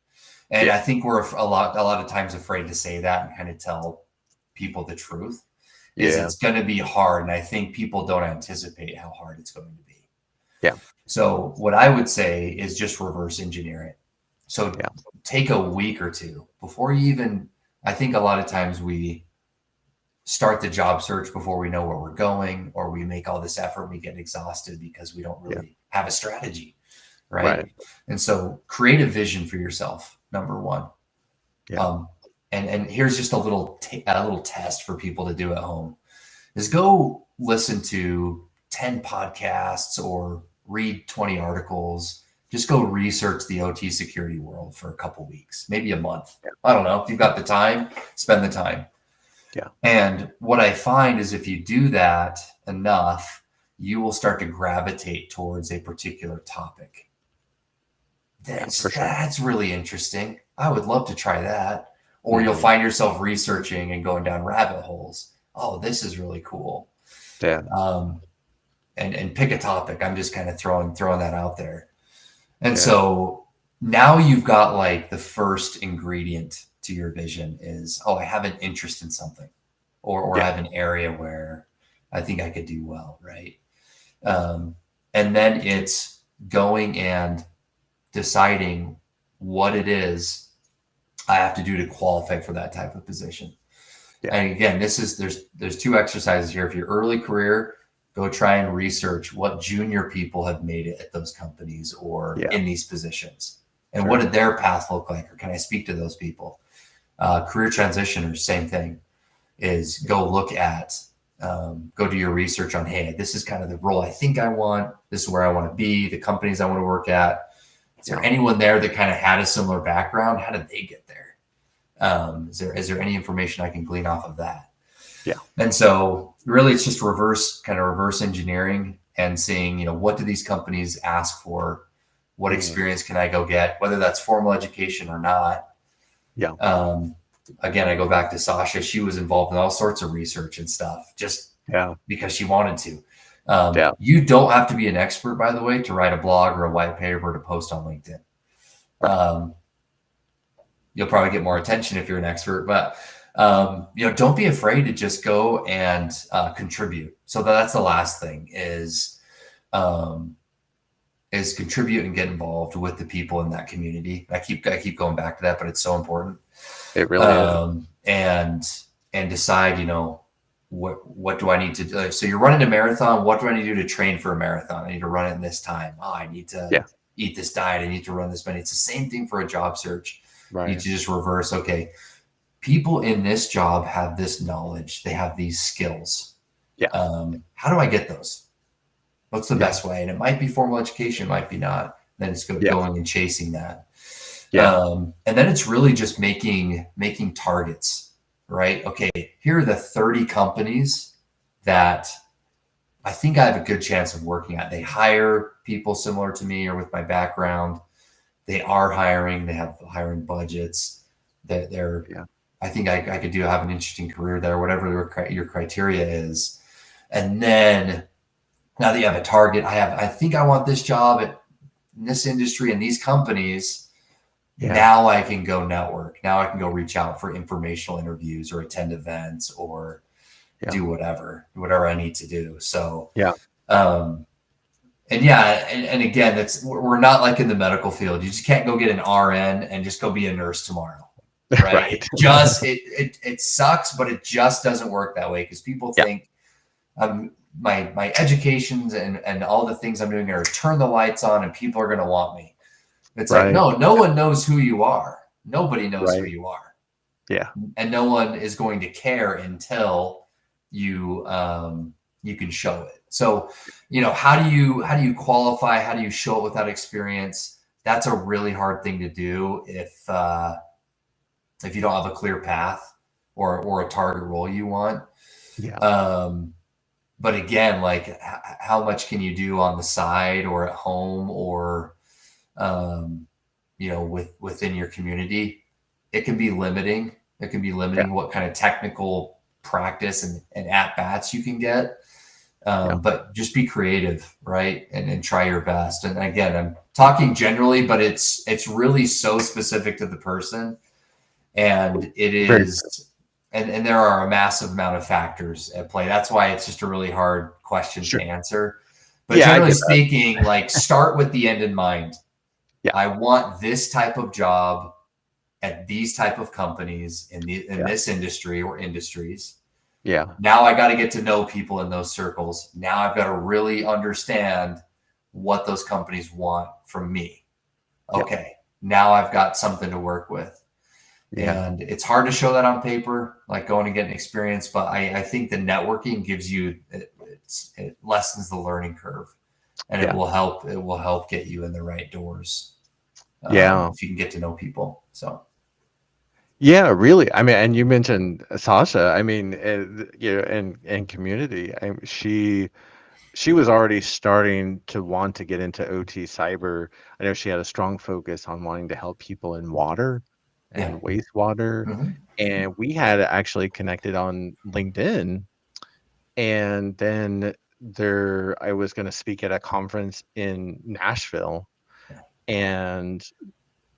And I think we're a lot of times afraid to say that and kind of tell people the truth. Is Yeah. it's going to be hard, and I think people don't anticipate how hard it's going to be. Yeah. So what I would say is just reverse engineer it. So Yeah. take a week or two before you even. I think a lot of times we start the job search before we know where we're going, or we make all this effort and we get exhausted because we don't really have a strategy, right? And so create a vision for yourself, number one. Yeah. And here's just a little test for people to do at home, is go listen to 10 podcasts or read 20 articles. Just go research the OT security world for a couple weeks, maybe a month. I don't know. If you've got the time, spend the time. Yeah. And what I find is if you do that enough, you will start to gravitate towards a particular topic. That's really interesting. I would love to try that. Or you'll find yourself researching and going down rabbit holes. Oh, this is really cool. Yeah. And pick a topic. I'm just kind of throwing that out there. And so now you've got like the first ingredient to your vision is, oh, I have an interest in something, or I have an area where I think I could do well, right? And then it's going and deciding what it is I have to do to qualify for that type of position. Yeah. And again, there's two exercises here. If you're early career, go try and research what junior people have made it at those companies or in these positions, and what did their path look like, or can I speak to those people? Career transitioners, same thing, is go look at, go do your research on, hey, this is kind of the role I think I want. This is where I want to be, the companies I want to work at. Is there anyone there that kind of had a similar background? How did they get there? Is there any information I can glean off of that? Yeah. And so really it's just reverse engineering and seeing, what do these companies ask for? What experience can I go get, whether that's formal education or not? Yeah. Again, I go back to Sasha. She was involved in all sorts of research and stuff just because she wanted to. You don't have to be an expert, by the way, to write a blog or a white paper to post on LinkedIn. You'll probably get more attention if you're an expert, but Don't be afraid to just go and contribute. So that's the last thing um, is contribute and get involved with the people in that community. I keep going back to that, but it's so important. It really is. And decide, what do I need to do? So you're running a marathon. What do I need to do to train for a marathon? I need to run it in this time. Oh, I need to Yeah. eat this diet. I need to run this many. It's the same thing for a job search. You need Right. to just reverse. Okay, people in this job have this knowledge. They have these skills. Yeah. How do I get those? What's the Yeah. best way? And it might be formal education, it might be not. Then it's Yeah. going and chasing that. Yeah. And then it's really just making targets, right? Okay, here are the 30 companies that I think I have a good chance of working at. They hire people similar to me or with my background. They are hiring. They have hiring budgets. They're Yeah. I think I could have an interesting career there, whatever your criteria is. And then now that you have a target, I think I want this job in this industry and these companies. Yeah. Now I can go network. Now I can go reach out for informational interviews or attend events or do whatever I need to do. So, Yeah. And again, we're not like in the medical field. You just can't go get an RN and just go be a nurse tomorrow. Right. Right. It sucks, but it just doesn't work that way because people think my educations and all the things I'm doing are to turn the lights on and people are going to want me. It's like, no one knows who you are. Nobody knows who you are. Yeah. And no one is going to care until you can show it. So, how do you qualify? How do you show it without experience? That's a really hard thing to do if you don't have a clear path or a target role you want. Yeah. But again, like how much can you do on the side or at home or within your community? It can be limiting. It can be limiting what kind of technical practice and at bats you can get. But just be creative, right? And try your best. And again, I'm talking generally, but it's really so specific to the person. And it is, and there are a massive amount of factors at play. That's why it's just a really hard question to answer. But generally speaking, like start with the end in mind. Yeah. I want this type of job at these type of companies in this industry or industries. Yeah. Now I got to get to know people in those circles. Now I've got to really understand what those companies want from me. Okay. Now I've got something to work with. Yeah. And it's hard to show that on paper, like going and getting experience. But I think the networking gives you, it lessens the learning curve and it will help get you in the right doors. If you can get to know people. So. Yeah, really. I mean, and you mentioned Sasha. I mean, in community, she was already starting to want to get into OT cyber. I know she had a strong focus on wanting to help people in water and wastewater. Mm-hmm. And we had actually connected on LinkedIn. And then I was going to speak at a conference in Nashville and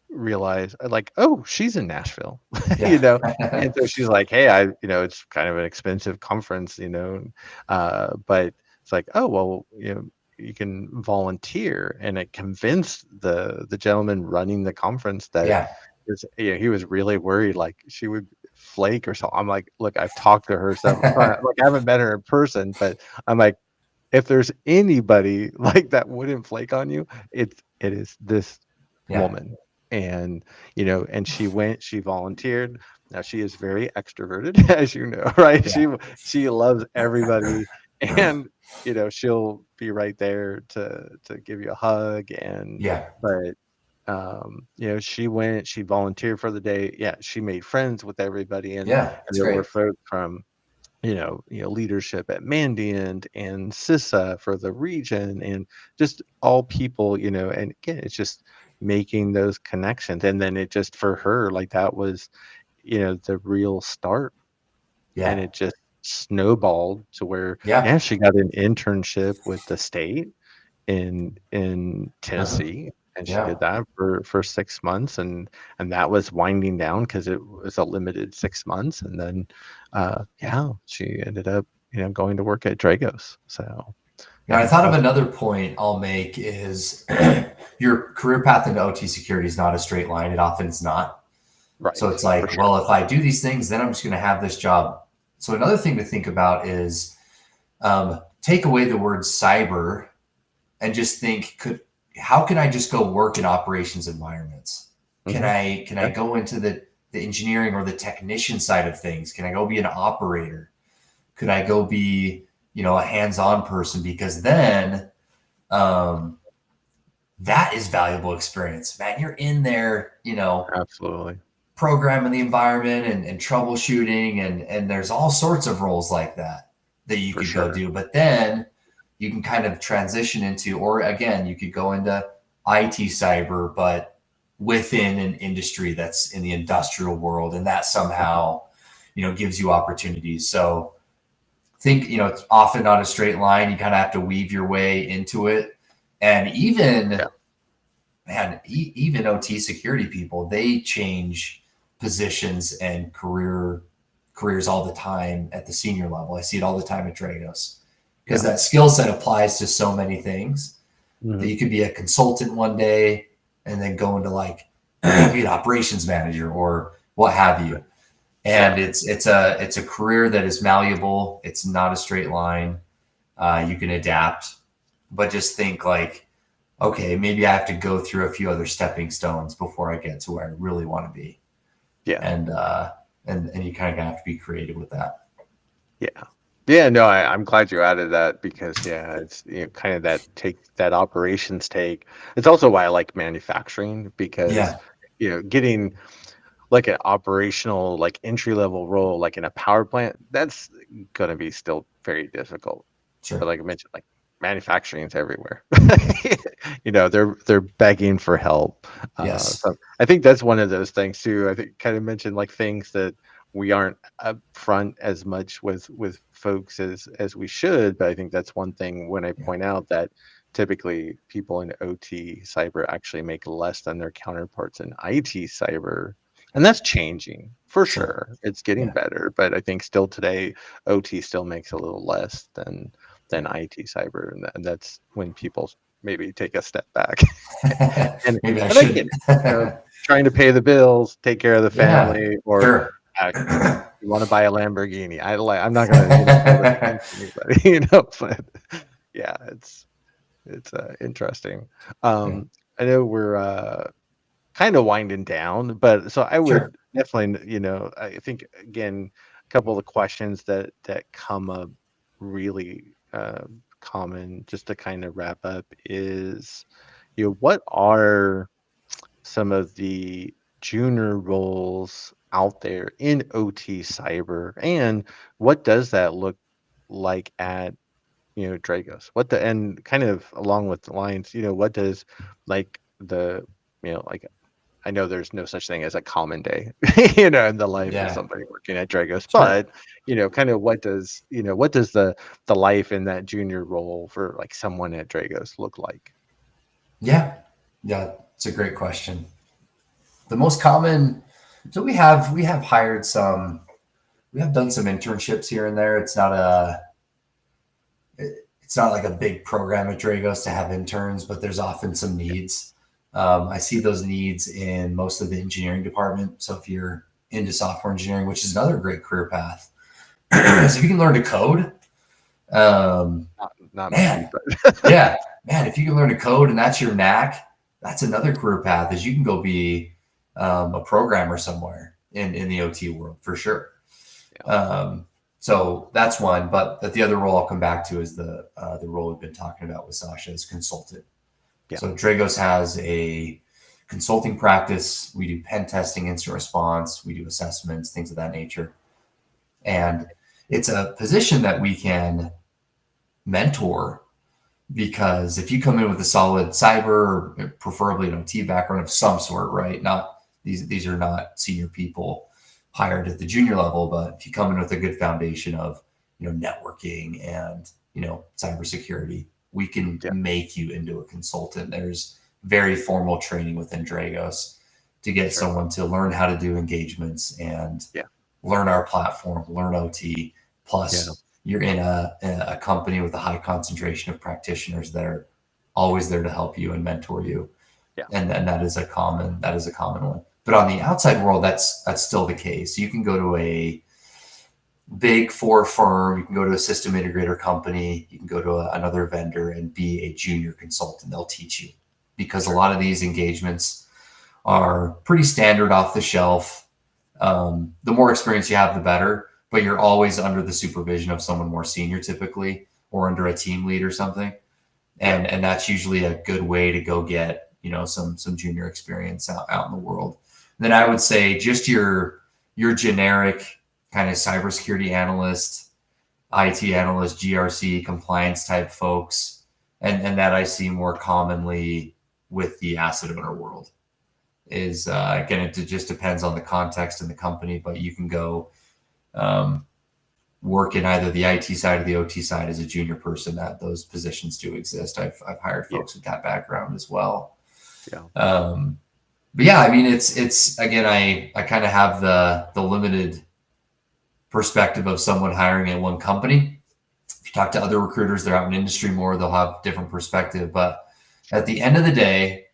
realize like, oh, she's in Nashville, and so she's like, hey, it's kind of an expensive conference, but it's like, oh, well, you can volunteer. And it convinced the gentleman running the conference that he was really worried like she would flake or something. I'm like, look, I've talked to her so like I haven't met her in person, but I'm like, if there's anybody like that wouldn't flake on you, it is this woman. And and she volunteered. Now she is very extroverted, as you know, right? She loves everybody, and she'll be right there to give you a hug. And but she volunteered for the day. Yeah, she made friends with everybody, and there were folks from leadership at Mandiant and CISA for the region, and just all people, and again, it's just making those connections. And then it just, for her, like that was, the real start. And it just snowballed to where, she got an internship with the state in Tennessee. And she Yeah. did that for 6 months, and that was winding down because it was a limited 6 months, and then, yeah, she ended up, going to work at Dragos. So, Now, I yeah, thought of another point I'll make is your career path into OT security is not a straight line. It often is not. So right, it's for like, sure. well, if I do these things, then I'm just going to have this job. So another thing to think about is take away the word cyber and just think, how can I just go work in operations environments? Can Mhm. I Yeah, go into the engineering or the technician side of things? Can I go be an operator? Could I go be, a hands-on person? Because then um, that is valuable experience, man. You're in there, absolutely. programming the environment and troubleshooting, and there's all sorts of roles like that you For could go sure. do. But then you can kind of transition into, or again, you could go into IT cyber, but within an industry that's in the industrial world, and that Mhm. somehow, gives you opportunities. So think, it's often not a straight line. You kind of have to weave your way into it. And even, Yeah. man, even OT security people, they change positions and careers all the time at the senior level. I see it all the time at Dragos because Yeah. that skill set applies to so many things that Mhm. you could be a consultant one day and then go into like be an operations manager or what have you. Right. And Yeah. it's a career that is malleable. It's not a straight line. You can adapt, but just think like, okay, maybe I have to go through a few other stepping stones before I get to where I really want to be. Yeah. And you kind of have to be creative with that. Yeah. Yeah, no, I'm glad you added that because yeah, it's kind of that operations take. It's also why I like manufacturing because Yeah, getting like an operational like entry level role like in a power plant, that's gonna be still very difficult. But sure. like I mentioned, like manufacturing is everywhere. They're begging for help. Yes. So I think that's one of those things too. I think kind of mentioned like things that we aren't upfront as much with folks as we should. But I think that's one thing when I Yeah. point out that typically people in OT cyber actually make less than their counterparts in IT cyber. And that's changing for Sure. sure. It's getting Yeah. better, but I think still today OT still makes a little less than Yeah. IT cyber, and that's when people maybe take a step back. and Maybe I and I get shouldn't. it, trying to pay the bills, take care of the Yeah. family, or Sure. uh, you want to buy a Lamborghini. I'm not gonna hold it against anybody, But yeah, it's interesting. Yeah. I know we're kind of winding down, but so I Sure. would definitely, I think again, a couple of the questions that come up really common, just to kind of wrap up, is, what are some of the junior roles out there in OT cyber, and what does that look like at Dragos? And kind of along with the lines, what does like the like I know there's no such thing as a common day, in the life of Yeah. somebody working at Dragos, Sure. but kind of what does the life in that junior role for like someone at Dragos look like? Yeah. Yeah. It's a great question. The most common, so we have hired some, we have done some internships here and there. It's not like a big program at Dragos to have interns, but there's often some needs. I see those needs in most of the engineering department. So if you're into software engineering, which is another great career path, so if you can learn to code, um, Not me, man, but yeah, man, if you can learn to code and that's your knack, that's another career path. Is you can go be a programmer somewhere in the OT world for sure. yeah, So that's one, but the other role I'll come back to is the role we've been talking about with Sasha as consultant. yeah, So Dragos has a consulting practice. We do pen testing, instant response, we do assessments, things of that nature, and it's a position that we can mentor because if you come in with a solid cyber, or preferably an OT background of some sort, right? Not these are not senior people hired at the junior level, but if you come in with a good foundation of networking and cybersecurity, we can yeah, make you into a consultant. very formal training within Dragos to get Sure. someone to learn how to do engagements and Yeah. learn our platform, learn OT. Plus, Yeah. you're in a company with a high concentration of practitioners that are always there to help you and mentor you. Yeah. And that is a common one. But on the outside world, that's still the case. You can go to a big four firm, you can go to a system integrator company, you can go to another vendor and be a junior consultant. They'll teach you, because a lot of these engagements are pretty standard off the shelf. The more experience you have, the better, but you're always under the supervision of someone more senior typically, or under a team lead or something. And that's usually a good way to go get, some junior experience out in the world. And then I would say just your generic kind of cybersecurity analyst, IT analyst, GRC compliance type folks, and that I see more commonly with the asset owner world is again, it just depends on the context and the company, but you can go work in either the IT side or the OT side as a junior person. That those positions do exist. I've hired folks with that background as well. Yeah. But yeah, I mean, it's again, I kind of have the limited perspective of someone hiring at one company. If you talk to other recruiters, they're out in industry more, they'll have different perspective. But at the end of the day,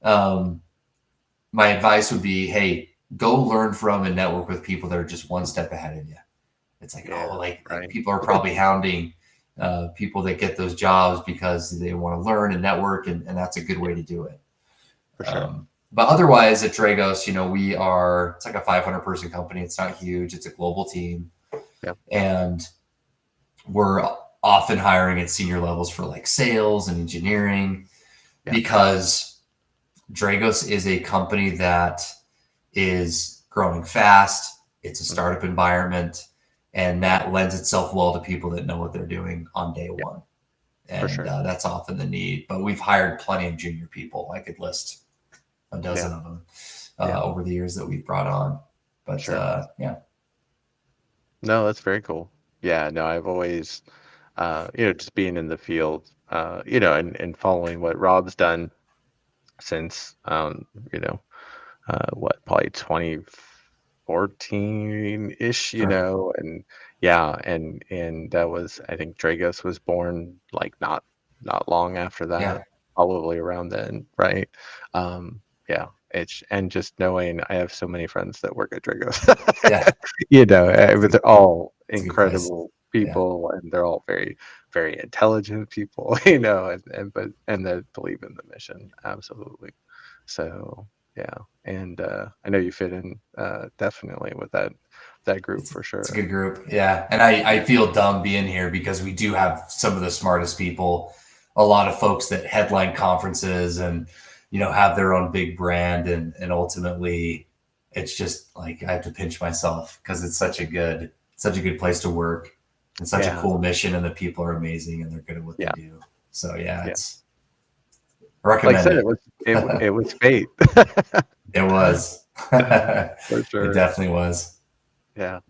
my advice would be, hey, go learn from and network with people that are just one step ahead of you. It's like, like people are probably hounding people that get those jobs because they want to learn and network, and that's a good way to do it. For sure. But otherwise, at Dragos, it's like a 500-person company. It's not huge. It's a global team. Yep. And we're often hiring at senior levels for like sales and engineering, because Dragos is a company that is growing fast. It's a startup environment, and that lends itself well to people that know what they're doing on day one. And that's often the need. But we've hired plenty of junior people. I could list a dozen of them over the years that we've brought on. But No, that's very cool. Yeah, no, I've always, just being in the field, and following what Rob's done since, probably 2014-ish, and that was, I think Dragos was born like not long after that, probably around then, right? And just knowing I have so many friends that work at Dragos, but they're all incredible people, and they're all very, very intelligent people, and they believe in the mission, absolutely. So and I know you fit in definitely with that group for sure. It's a good group, and I feel dumb being here because we do have some of the smartest people, a lot of folks that headline conferences and have their own big brand, and ultimately it's just like I have to pinch myself because it's such a good place to work and such a cool mission, and the people are amazing and they're good at what they do. So it's recommend. Like I said, it was fate. It was. For sure. It definitely was. Yeah.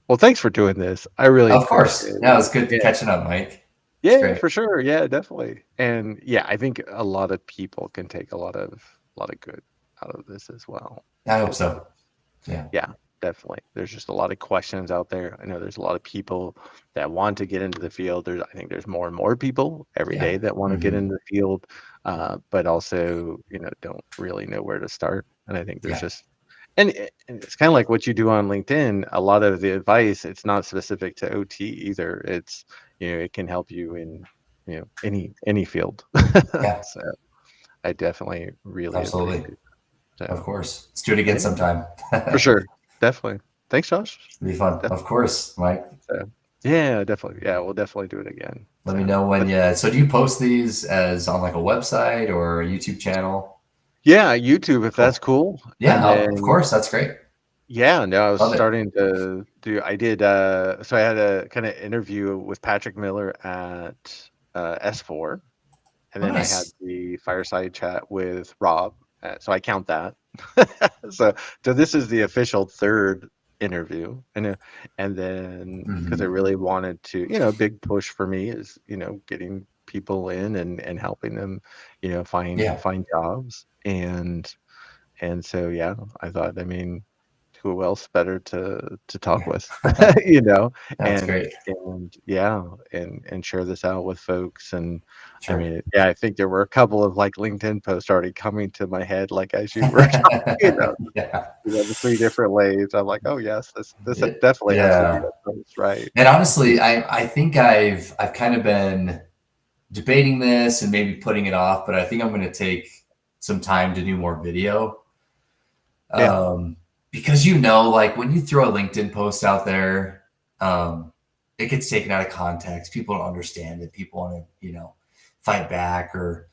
Well, thanks for doing this. I really Of course. appreciate it. Yeah, it was good catching up, Mike. Yeah, for sure. Yeah, definitely. And I think a lot of people can take a lot of good out of this as well. I hope so. Yeah. Yeah, definitely. There's just a lot of questions out there. I know there's a lot of people that want to get into the field. I think there's more and more people every day that want to get into the field, but also, don't really know where to start. And I think there's just, and it's kind of like what you do on LinkedIn. A lot of the advice, it's not specific to OT either. It's, it can help you in, any field. So I definitely really appreciate it. So, of course. Let's do it again sometime. For sure. Definitely. Thanks, Josh. It'll be fun. Definitely. Of course, Mike. So, yeah, definitely. Yeah, we'll definitely do it again. Let me know when so do you post these as on like a website or a YouTube channel? Yeah, YouTube, if that's cool. Yeah, of course. That's great. Yeah, no, I was starting to do, I did, so I had a kind of interview with Patrick Miller at S4, and then I had the fireside chat with Rob, so I count that. So this is the official third interview, and then because I really wanted to, a big push for me is, getting people in and helping them, Yeah. find jobs. And so, yeah, I thought, I mean, who else better to talk with, you know, That's great. and yeah, and share this out with folks. And I Sure. mean, yeah, I think there were a couple of like LinkedIn posts already coming to my head, like as you were talking, Yeah. the three different lanes. I'm like, oh yes, this definitely has to be Yeah. a post, right? And honestly, I think I've kind of been debating this and maybe putting it off, but I think I'm going to take some time to do more video. Yeah, Because like when you throw a LinkedIn post out there, it gets taken out of context. People don't understand it. People want to, fight back, or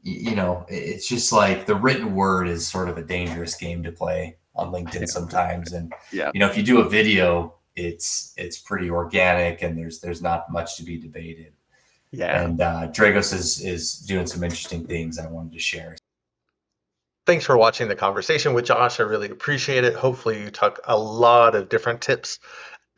it's just like the written word is sort of a dangerous game to play on LinkedIn sometimes. And yeah, if you do a video, it's pretty organic, and there's not much to be debated. yeah. And Dragos is doing some interesting things I wanted to share. Thanks for watching the conversation with Josh. I really appreciate it. Hopefully, you took a lot of different tips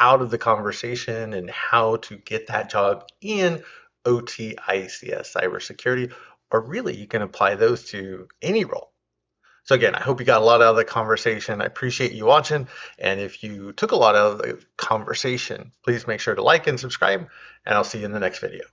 out of the conversation and how to get that job in OT, ICS, cybersecurity, or really you can apply those to any role. So again, I hope you got a lot out of the conversation. I appreciate you watching. And if you took a lot out of the conversation, please make sure to like and subscribe, and I'll see you in the next video.